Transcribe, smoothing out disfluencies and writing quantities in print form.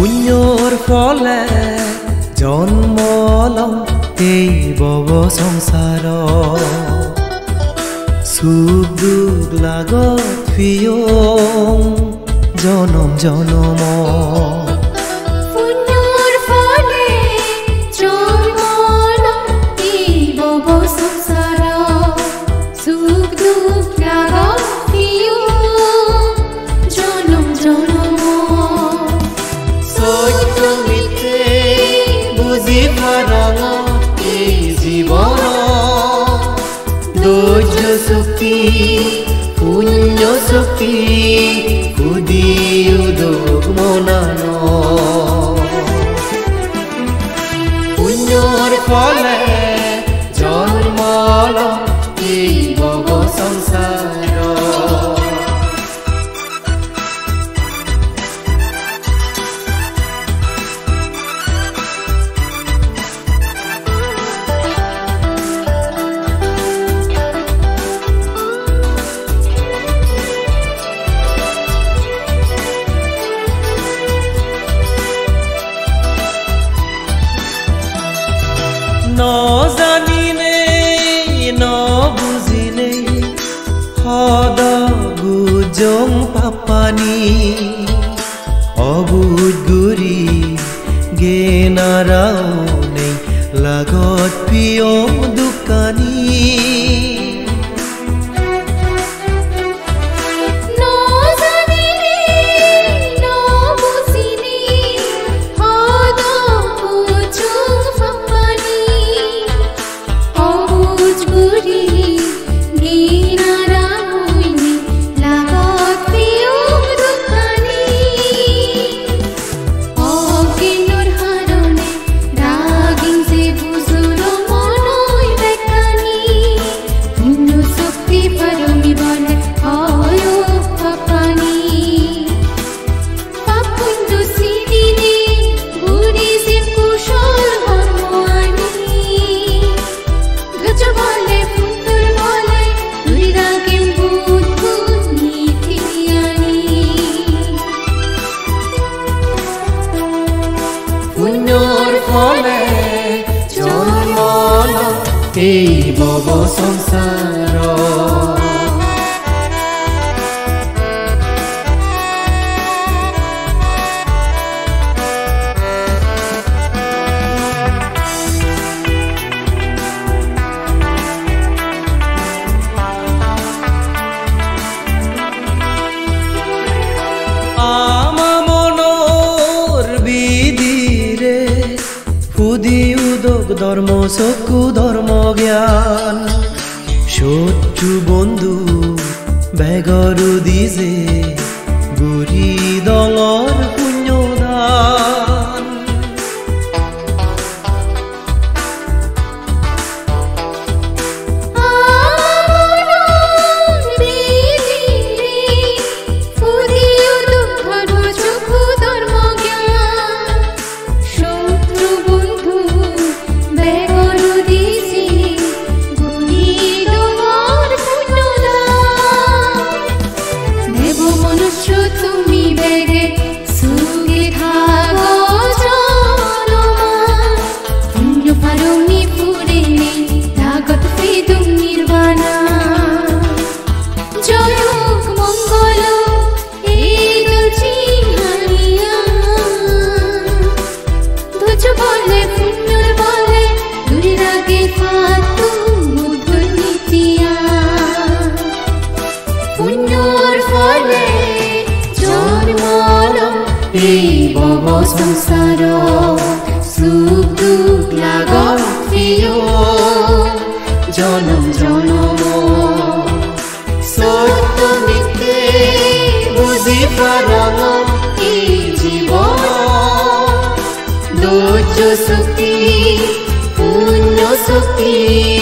পুণ্যৰ ফলে জন্ম লম এই ভৱ সংসাৰ সুখ দুখ লাগত প্ৰিয়ম জনম জনম শক্তি পুণ্য শক্তি কুদি উদক মনান পুণ্যৰ ফলে জন্ম লম এই ভৱ সংসাৰ न जानिने न बुझिने हद गुजों पापानी अबुध गुरी गेनाराव नै लागत पियम दुकानी পুণ্যৰ ফলে জন্ম লম এই ভৱ সংসাৰ ধৰ্ম চকু ধৰ্ম জ্ঞান শত্ৰু বন্ধু বেগৰু দিছে গুৰি দলৰ পুণ্যদান এই ভৱ সংসাৰ সুখ দুখ লাগত প্ৰিয় জনম জনম সত্য মিথ্যে বুজি পাৰম এই জীৱন ধৈৰ্য শক্তি পুণ্য শক্তি